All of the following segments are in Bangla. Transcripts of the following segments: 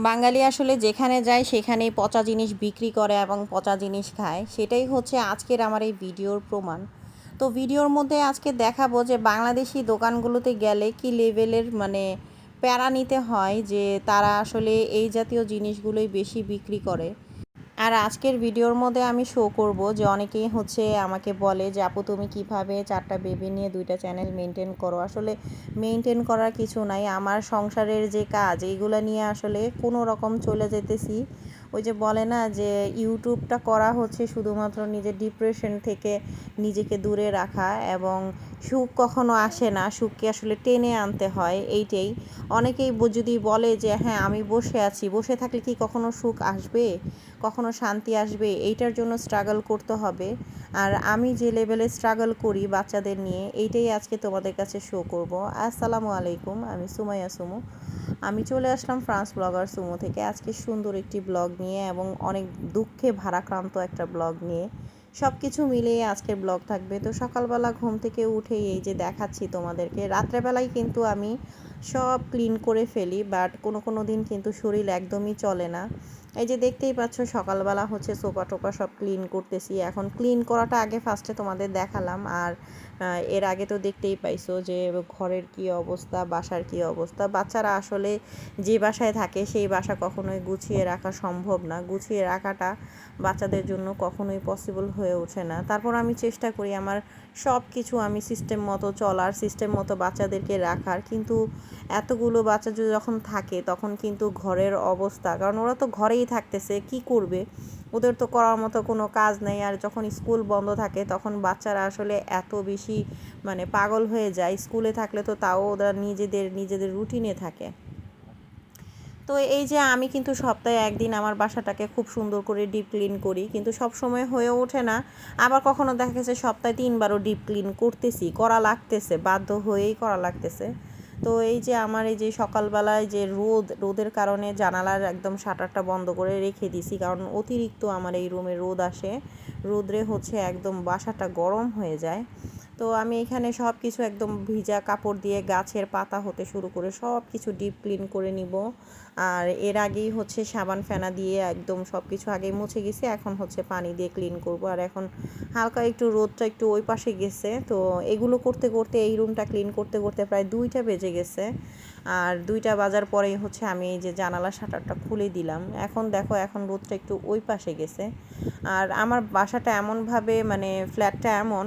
বাঙালি আসলে যেখানে যায় সেখানেই পচা জিনিস বিক্রি করে এবং পচা জিনিস খায়, সেটাই হচ্ছে আজকের আমার এই ভিডিওর প্রমাণ। তো ভিডিওর মধ্যে আজকে দেখাবো যে বাংলাদেশি দোকানগুলোতে গেলে কি লেভেলের প্যারা নিতে হয় যে তারা আসলে এই জাতীয় জিনিসগুলোই বেশি বিক্রি করে। আর আজকের ভিডিওর মধ্যে আমি শো করব যে অনেকেই হচ্ছে আমাকে বলে যে আপু তুমি কিভাবে 4টা বেবি নিয়ে 2টা চ্যানেল মেনটেন করো। আসলে মেনটেন করার কিছু নাই, আমার সংসারের যে কাজ এইগুলো নিয়ে আসলে কোনো রকম চলে যেতেছি। ওই যে বলে না যে ইউটিউবটা করা হচ্ছে শুধুমাত্র নিজের ডিপ্রেশন থেকে নিজেকে দূরে রাখা, এবং সুখ কখনো আসে না, সুখকে আসলে টেনে আনতে হয় এইটাই। অনেকেই যদি বলে যে হ্যাঁ আমি বসে আছি, বসে থাকলে কি কখনো সুখ আসবে, কখনো শান্তি আসবে? এইটার জন্য স্ট্রাগল করতে হবে। আর আমি যে লেভেলে স্ট্রাগল করি বাচ্চাদের নিয়ে, এইটাই আজকে তোমাদের কাছে শো করব। আসসালামু আলাইকুম, আমি সুমাইয়া সুমু। আমি চলে আসলাম ফ্রান্স ব্লগার সুমু থেকে আজকে সুন্দর একটি ব্লগ নিয়ে, এবং অনেক দুঃখে ভারাক্রান্ত একটা ব্লগ নিয়ে। সব কিছু মিলিয়ে আজকের ব্লগ থাকবে। তো সকালবেলা ঘুম থেকে উঠেই এই যে দেখাচ্ছি তোমাদেরকে, রাত্রেবেলায় কিন্তু আমি সব ক্লিন করে ফেলি, বাট কোনো দিন কিন্তু শরীর একদমই চলে না। এই যে দেখতেই পাচ্ছ সকালবেলা হচ্ছে সোফা টোপা সব ক্লিন করতেছি। এখন ক্লিন করাটা আগে ফার্স্টে তোমাদের দেখালাম, আর এর আগে তো দেখতেই পাইছো যে ঘরের কি অবস্থা, বাসার কি অবস্থা। বাচ্চারা আসলে যে বাসায় থাকে সেই বাসা কখনোই গুছিয়ে রাখা সম্ভব না, গুছিয়ে রাখাটা বাচ্চাদের জন্য কখনোই পসিবল হয়ে ওঠে না। তারপর আমি চেষ্টা করি আমার সব কিছু আমি সিস্টেম মতো চলার, সিস্টেম মতো বাচ্চাদেরকে রাখার, কিন্তু এতগুলো বাচ্চা যখন থাকে তখন কিন্তু ঘরের অবস্থা, কারণ ওরা তো ঘরেই থাকতেছে, কি করবে, ওদের তো করার মতো কোনো কাজ নেই। আর যখন স্কুল বন্ধ থাকে তখন বাচ্চারা আসলে এত বেশি পাগল হয়ে যায়। স্কুলে থাকলে তো তাও ওরা নিজেদের রুটিনে থাকে। তো এই যে আমি কিন্তু সপ্তাহে একদিন আমার বাসাটাকে খুব সুন্দর করে ডিপ ক্লিন করি, কিন্তু সব সময় হয়ে ওঠে না। আবার কখনো দেখা গেছে সপ্তাহে 3বারও ডিপ ক্লিন করতেছি, করা লাগতেছে, বাধ্য হয়েই করা লাগতেছে। তো এই যে আমার এই যে সকালবেলায় যে রোদের কারণে জানালার একদম শাটারটা বন্ধ করে রেখে দিছি, কারণ অতিরিক্ত আমার এই রুমে রোদ আসে। রোদরে হচ্ছে একদম বাসাটা গরম হয়ে যায়। তো আমি এখানে সব কিছু একদম ভিজা কাপড় দিয়ে গাছের পাতা হতে শুরু করে সব কিছু ডিপ ক্লিন করে নিব। আর এর আগেই হচ্ছে সাবান ফেনা দিয়ে একদম সব কিছু আগেই মুছে গেছে, এখন হচ্ছে পানি দিয়ে ক্লিন করব। আর এখন হালকা একটু রোদটা একটু ওই পাশে গেছে, তো এগুলো করতে করতে এই রুমটা ক্লিন করতে করতে প্রায় 2টা বেজে গেছে। আর 2টা বাজার পরেই হচ্ছে আমি এই যে জানালা শাটারটা খুলে দিলাম। এখন দেখো এখন রোদটা একটু ওই পাশে গেছে। আর আমার বাসাটা এমনভাবে ফ্ল্যাটটা এমন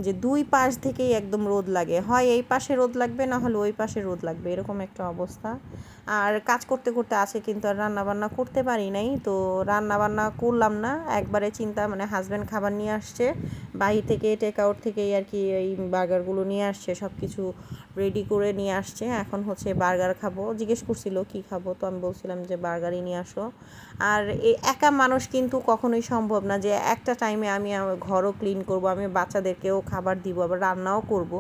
যে 2 পাশ থেকেই একদম রোদ লাগে, হয় এই পাশে রোদ লাগবে না হলে ওই পাশে রোদ লাগবে, এরকম একটা অবস্থা। আর কাজ করতে করতে আছে কিন্তু আর রান্নাবান্না করতে পারি নাই, তো রান্নাবান্না করলাম না একবারে চিন্তা, হাজব্যান্ড খাবার নিয়ে আসছে বাহির থেকে, টেক আউট থেকেই আর কি, এই বার্গারগুলো নিয়ে আসছে, সব কিছু রেডি করে নিয়ে আসছে। এখন হচ্ছে বার্গার খাবো, জিজ্ঞেস করছিল কি খাবো, তো আমি বলছিলাম যে বার্গারই নিয়ে আসো। আর একা মানুষ কিন্তু কখনোই সম্ভব না যে একটা টাইমে আমি আমার ঘরও ক্লিন করব, আমি বাচ্চাদেরকেও খাবার দিব, আবার রান্নাও করব।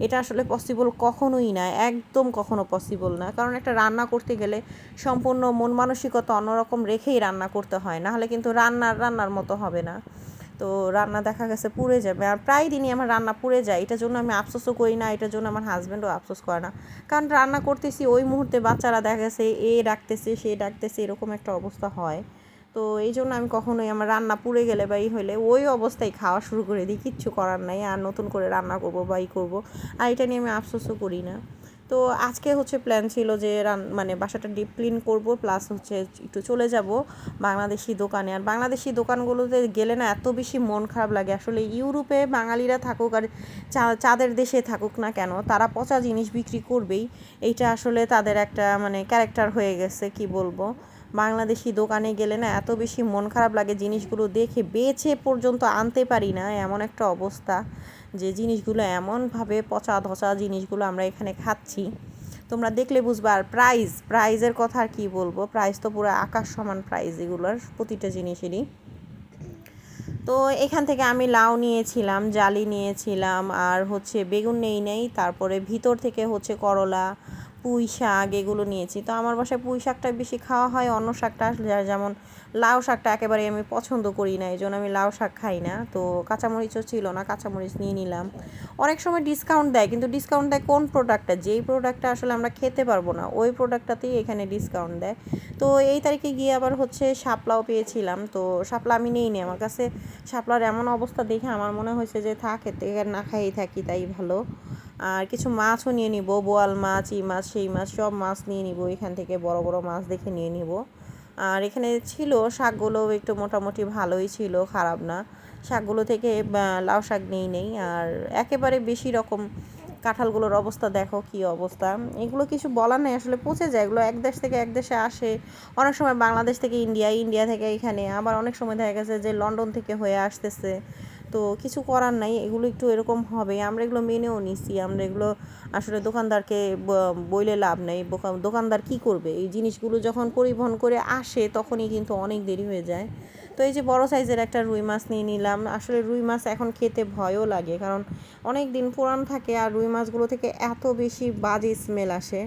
এটা আসলে পসিবল কখনোই না, একদম কখনো পসিবল না। কারণ একটা রান্না করতে গেলে সম্পূর্ণ মন মানসিকতা অন্যরকম রেখেই রান্না করতে হয়, না হলে কিন্তু রান্নার মতো হবে না। তো রান্না দেখা গেছে পুড়ে যাবে, আর প্রায় দিনই আমার রান্না পুড়ে যায়। এটার জন্য আমি আফসোসও করি না, এটার জন্য আমার হাজব্যান্ডও আফসোস করে না, কারণ রান্না করতেছি ওই মুহূর্তে বাচ্চারা দেখা গেছে এ ডাকতেছে সে ডাকতেছে, এরকম একটা অবস্থা হয়। তো এই জন্য আমি কখনোই আমার রান্না পুড়ে গেলে বা হলে ওই অবস্থায় খাওয়া শুরু করে দিই, কিচ্ছু করার নাই, আর নতুন করে রান্না করব বা করব, আর এটা নিয়ে আমি আফসোসও করি না। তো আজকে হচ্ছে প্ল্যান ছিল যে বাসাটা ডিপ ক্লিন করব, প্লাস হচ্ছে একটু চলে যাব বাংলাদেশি দোকানে। আর বাংলাদেশি দোকানগুলোতে গেলে না এত বেশি মন খারাপ লাগে। আসলে ইউরোপে বাঙালিরা থাকুক আর চাঁদের দেশে থাকুক না কেন, তারা পচা জিনিস বিক্রি করবেই। এইটা আসলে তাদের একটা ক্যারেক্টার হয়ে গেছে, কি বলবো। বাংলাদেশি দোকানে গেলে না এত বেশি মন খারাপ লাগে, জিনিসগুলো দেখে বেছে পর্যন্ত আনতে পারি না, এমন একটা অবস্থা যে জিনিসগুলো এমনভাবে পচা ধচা জিনিসগুলো আমরা এখানে খাচ্ছি, তোমরা দেখলে বুঝবা। আর প্রাইজের কথা আর কী বলবো, প্রাইস তো পুরো আকাশ সমান প্রাইস এগুলোর প্রতিটা জিনিসেরই। তো এখান থেকে আমি লাউ নিয়েছিলাম, জালি নিয়েছিলাম, আর হচ্ছে বেগুন নেই, তারপরে ভিতর থেকে হচ্ছে করলা, পুঁই শাক এগুলো নিয়েছি। তো আমার বাসায় পুঁই শাকটা বেশি খাওয়া হয়, অন্য শাকটা যেমন লাউ শাকটা একেবারে আমি পছন্দ করি না, এই জন্য আমি লাউ শাক খাই না। তো কাঁচামরিচও ছিল না, কাঁচামরিচ নিয়ে নিলাম। অনেক সময় ডিসকাউন্ট দেয়, কিন্তু ডিসকাউন্ট দেয় কোন প্রোডাক্টটা, যেই প্রোডাক্টটা আসলে আমরা খেতে পারবো না ওই প্রোডাক্টটাতেই এখানে ডিসকাউন্ট দেয়। তো এই তারিখে গিয়ে আবার হচ্ছে শাপলাও পেয়েছিলাম। তো শাপলা আমি নিই নি, আমার কাছে শাপলার এমন অবস্থা দেখে আমার মনে হয়েছে যে থাক, এতে না খাইই থাকি তাই ভালো। আর কিছু মাছও নিয়ে নিব, বোয়াল মাছ, এই মাছ সেই মাছ সব মাছ নিয়ে নিব এখান থেকে, বড় বড় মাছ দেখে নিয়ে নিব। আর এখানে ছিল শাকগুলো একটু মোটামুটি ভালোই ছিল, খারাপ না। শাকগুলো থেকে লাউ শাক নেই। আর একেবারে বেশি রকম কাঁঠালগুলোর অবস্থা দেখো কি অবস্থা। এগুলো কিছু বলার নেই, আসলে পচে যায় এগুলো, এক দেশ থেকে এক দেশে আসে। অনেক সময় বাংলাদেশ থেকে ইন্ডিয়া, ইন্ডিয়া থেকে এখানে, আবার অনেক সময় দেখা গেছে যে লন্ডন থেকে হয়ে আসতেছে। তো কিছু করার নাই, এগুলো একটু এরকম হবে, আমরা এগুলো মেনেও নিছি। আমরা এগুলো আসলে দোকানদারকে বইলে লাভ নেই, দোকানদার কি করবে, এই জিনিসগুলো যখন পরিবহন করে আসে তখনই কিন্তু অনেক দেরি হয়ে যায়। তো এই যে বড় সাইজের একটা রুই মাছ নিয়ে নিলাম। আসলে রুই মাছ এখন খেতে ভয়ও লাগে, কারণ অনেক দিন পুরান থাকে, আর রুই মাছগুলো থেকে এত বেশি বাজে স্মেল আসে।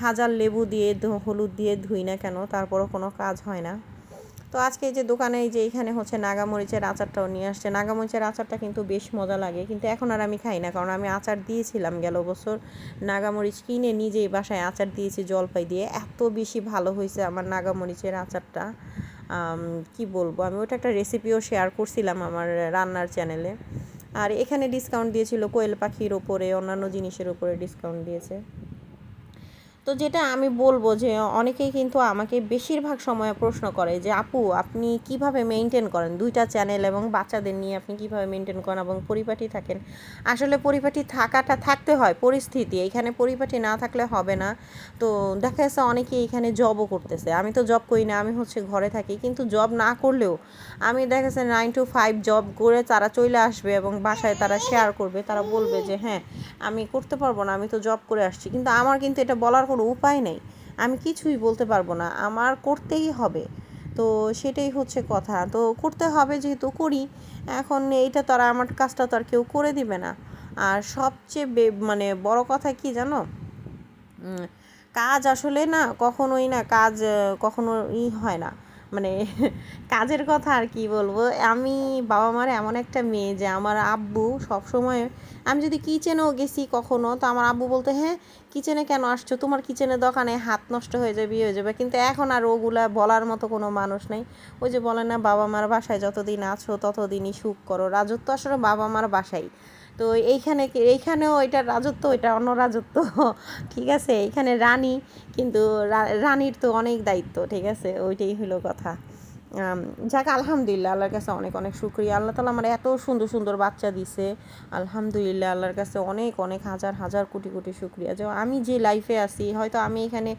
হাজার লেবু দিয়ে হলুদ দিয়ে ধুই না কেন, তারপরও কোনো কাজ হয় না। তো আজকে এই যে দোকানে এই যে এখানে হচ্ছে নাগামরিচের আচারটাও নিয়ে আসছে। নাগামরিচের আচারটা কিন্তু বেশ মজা লাগে, কিন্তু এখন আর আমি খাই না, কারণ আমি আচার দিয়েছিলাম গেল বছর। নাগামরিচ কিনে নিজেই বাসায় আচার দিয়েছি জলপাই দিয়ে, এত বেশি ভালো হয়েছে আমার নাগামরিচের আচারটা। কি বলবো, আমি ওটা একটা রেসিপিও শেয়ার করছিলাম আমার রান্নার চ্যানেলে। আর এখানে ডিসকাউন্ট দিয়েছিল কোয়েল পাখির ওপরে, অন্যান্য জিনিসের ওপরে ডিসকাউন্ট দিয়েছে। তো যেটা আমি বলবো যে অনেকেই কিন্তু আমাকে বেশিরভাগ সময় প্রশ্ন করে যে আপু আপনি কিভাবে মেনটেন করেন দুইটা চ্যানেল এবং বাচ্চাদের নিয়ে, আপনি কিভাবে মেনটেন করেন এবং পরিপাটি থাকেন। আসলে পরিপাটি থাকাটা থাকতে হয়, পরিস্থিতি, এইখানে পরিপাটি না থাকলে হবে না। তো দেখা যাচ্ছে অনেকেই এখানে জবও করতেছে, আমি তো জব করি না, আমি হচ্ছে ঘরে থাকি, কিন্তু জব না করলেও আমি দেখা যাচ্ছে 9 to 5 জব করে তারা চলে আসবে এবং বাসায় তারা শেয়ার করবে, তারা বলবে যে হ্যাঁ আমি করতে পারবো না, আমি তো জব করে আসছি। কিন্তু আমার কিন্তু এটা বলার কোনো উপায় নেই, আমি কিছুই বলতে পারবো না, আমার করতেই হবে। তো সেটাই হচ্ছে কথা, তো করতে হবে যেহেতু করি। এখন এইটা তো আর আমার কাজটা তো আর কেউ করে দিবে না। আর সবচেয়ে মানে বড় কথা কি জানো, কাজ আসলে না কখনোই না, কাজ কখনো হয় না, মানে কাজের কথা আর কি বলবো। আমি বাবা মার এমন একটা মেয়ে যে আমার আব্বু সব সময়, আমি যদি কিচেনেও গেছি কখনো, তো আমার আব্বু বলতে হ্যাঁ কিচেনে কেন আসছো, তোমার কিচেনের দোকানে হাত নষ্ট হয়ে যাবে হয়ে যাবে। কিন্তু এখন আর ওগুলা বলার মতো কোনো মানুষ নেই। ওই যে বলে না, বাবা মার বাসায় যতদিন আছো ততদিনই সুখ করো, রাজত্ব আসলে বাবা মার বাসায়। তো এইখানেও এটা রাজত্ব, এটা অন্য রাজত্ব। ঠিক আছে, এইখানে রানী, কিন্তু রানীর তো অনেক দায়িত্ব, ঠিক আছে, ওইটাই হলো কথা। যাক আলহামদুলিল্লাহ, আল্লাহর কাছে অনেক অনেক শুকরিয়া, আল্লাহ তালা আমার এত সুন্দর সুন্দর বাচ্চা দিছে। আলহামদুলিল্লাহ, আল্লাহর কাছে অনেক অনেক হাজার হাজার কোটি কোটি শুকরিয়া যে আমি যে লাইফে আছি, হয়তো আমি এখানে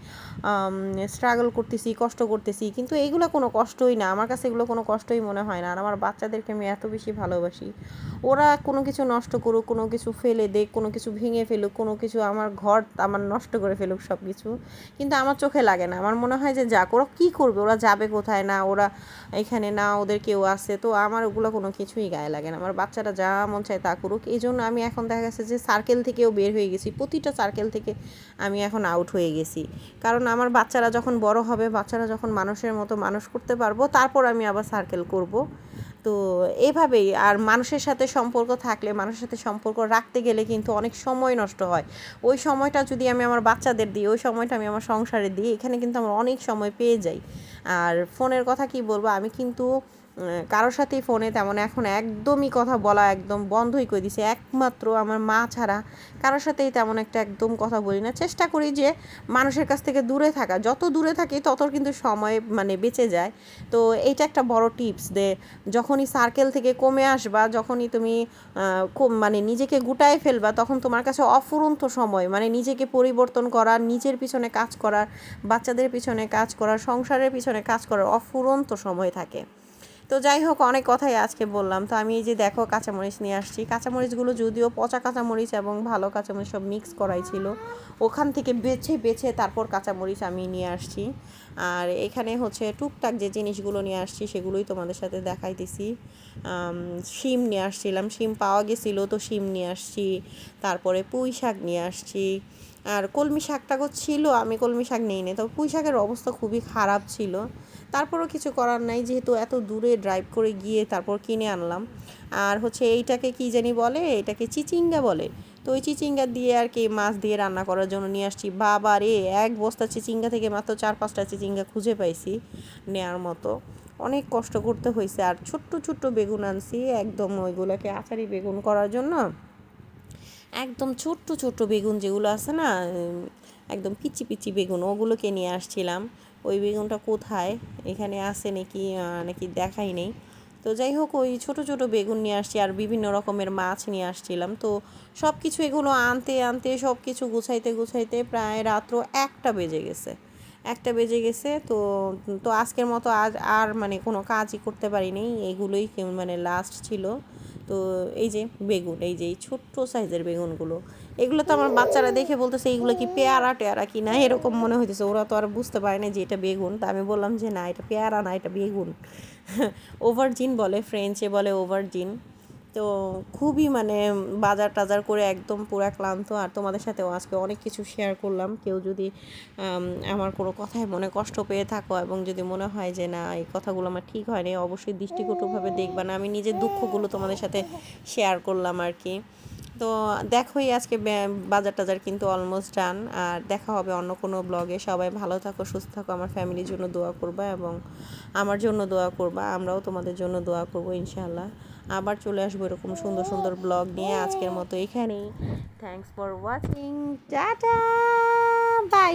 স্ট্রাগল করতেছি, কষ্ট করতেছি, কিন্তু এইগুলো কোনো কষ্টই না আমার কাছে, এগুলো কোনো কষ্টই মনে হয় না। আর আমার বাচ্চাদেরকে আমি এত বেশি ভালোবাসি, ওরা কোনো কিছু নষ্ট করুক, কোনো কিছু ফেলে দেখ, কোনো কিছু ভেঙে ফেলুক, কোনো কিছু আমার ঘর আমার নষ্ট করে ফেলুক, সব কিছু কিন্তু আমার চোখে লাগে না। আমার মনে হয় যে যাক, ওরা কী করবে, ওরা যাবে কোথায়, না ওরা এখানে, না ওদের কেউ আছে, তো আমার ওগুলো কোনো কিছুই গায়ে লাগে না। আমার বাচ্চারা যা মন চায় তা করুক। এই জন্য আমি এখন দেখা গেছে যে সার্কেল থেকেও বের হয়ে গেছি, প্রতিটা সার্কেল থেকে আমি এখন আউট হয়ে গেছি। কারণ আমার বাচ্চারা যখন বড় হবে, বাচ্চারা যখন মানুষের মতো মানুষ করতে পারবো, তারপর আমি আবার সার্কেল করব। তো এভাবেই, আর মানুষের সাথে সম্পর্ক থাকলে, মানুষের সাথে সম্পর্ক রাখতে গেলে কিন্তু অনেক সময় নষ্ট হয়। ওই সময়টা যদি আমি আমার বাচ্চাদের দিই, ওই সময়টা আমি আমার সংসারে দিই, এখানে কিন্তু আমার অনেক সময় পেয়ে যাই। আর ফোনের কথা কি বলবো, আমি কিন্তু কারোর সাথেই ফোনে তেমন এখন একদমই কথা বলা একদম বন্ধই করে দিছি, একমাত্র আমার মা ছাড়া কারোর সাথেই তেমন একটা একদম কথা বলি না। চেষ্টা করি যে মানুষের কাছ থেকে দূরে থাকা, যত দূরে থাকি তত কিন্তু সময় মানে বেঁচে যায়। তো এইটা একটা বড় টিপস, যে যখনই সার্কেল থেকে কমে আসবা, যখনই তুমি মানে নিজেকে গুটায় ফেলবা, তখন তোমার কাছে অফুরন্ত সময়, মানে নিজেকে পরিবর্তন করার, নিজের পিছনে কাজ করার, বাচ্চাদের পিছনে কাজ করার, সংসারের পিছনে কাজ করার অফুরন্ত সময় থাকে। তো যাই হোক, অনেক কথাই আজকে বললাম। তো আমি এই যে দেখো কাঁচামরিচ নিয়ে আসছি, কাঁচামরিচগুলো যদিও পচা কাঁচামরিচ এবং ভালো কাঁচামরিচ সব মিক্স করাই ছিল, ওখান থেকে বেছে বেছে তারপর কাঁচামরিচ আমি নিয়ে আসছি। আর এখানে হচ্ছে টুকটাক যে জিনিসগুলো নিয়ে আসছি সেগুলোই তোমাদের সাথে দেখাইতেছি। শিম নিয়ে আসছিলাম, শিম পাওয়া গেছিলো তো শিম নিয়ে আসছি। তারপরে পুঁই শাক নিয়ে আসছি। আর কলমি শাকটাও ছিল, আমি কলমি শাক নিই নি, তবে পুঁই শাকের অবস্থা খুবই খারাপ ছিল। তারপরও কিছু করার নাই, যেহেতু এত দূরে ড্রাইভ করে গিয়ে তারপর কিনে আনলাম। আর হচ্ছে এইটাকে কি জানি বলে, এটাকে চিচিঙ্গা বলে। তো ওই চিচিঙ্গা দিয়ে আর কি মাছ দিয়ে রান্না করার জন্য নিয়ে আসছি। বাবা রে, এক বস্তা চিচিঙ্গা থেকে মাত্র 4-5টা চিচিঙ্গা খুঁজে পাইছি নেয়ার মতো। অনেক কষ্ট করতে হয়েছে। আর ছোট্ট ছোট্ট বেগুন আনছি একদম, ওইগুলোকে আচারি বেগুন করার জন্য। একদম ছোট্ট ছোট্ট বেগুন যেগুলো আছে না, একদম পিচি পিচি বেগুন, ওগুলোকে নিয়ে আসছিলাম। ওই বেগুনটা কোথায়, এখানে আছে নাকি নাকি দেখাই নেই। তো যাই হোক, ওই ছোট ছোট বেগুন নিয়ে আসছি, আর বিভিন্ন রকমের মাছ নিয়ে আসছিলাম। তো সব কিছু এগুলো আনতে আনতে সব কিছু গুছাইতে গুছাইতে প্রায় রাত্র 1টা বেজে গেছে। 1টা বেজে গেছে। তো তো আজকের মতো আজ আর মানে কোনো কাজই করতে পারিনি, এগুলোই মানে লাস্ট ছিল। তো এই যে বেগুন, এই যে এই ছোট্ট সাইজের বেগুনগুলো, এগুলো তো আমার বাচ্চারা দেখে বলতেছে এইগুলো কি পেয়ারা টেয়ারা কি না, এরকম মনে হইতেছে। ওরা তো আর বুঝতে পারে না যে এটা বেগুন। তা আমি বললাম যে না, এটা পেয়ারা না, এটা বেগুন। ওভারজিন বলে, ফ্রেঞ্চে বলে ওভারজিন। তো খুবই মানে বাজার টাজার করে একদম পুরা ক্লান্ত। আর তোমাদের সাথেও আজকে অনেক কিছু শেয়ার করলাম। কেউ যদি আমার কোনো কথায় মনে কষ্ট পেয়ে থাকো, এবং যদি মনে হয় যে না এই কথাগুলো আমার ঠিক হয়নি, অবশ্যই দৃষ্টিকটুভাবে দেখবা না। আমি নিজের দুঃখগুলো তোমাদের সাথে শেয়ার করলাম আর কি। তো দেখোই আজকে বাজার টাজার কিন্তু অলমোস্ট ডান। আর দেখা হবে অন্য কোনো ব্লগে। সবাই ভালো থাকো, সুস্থ থাকো, আমার ফ্যামিলির জন্য দোয়া করবা এবং আমার জন্য দোয়া করবা। আমরাও তোমাদের জন্য দোয়া করবো ইনশাআল্লাহ। আবার চলে আসবো এরকম সুন্দর সুন্দর ব্লগ নিয়ে। আজকের মতো এখানেই। Thanks for watching. Tata, by.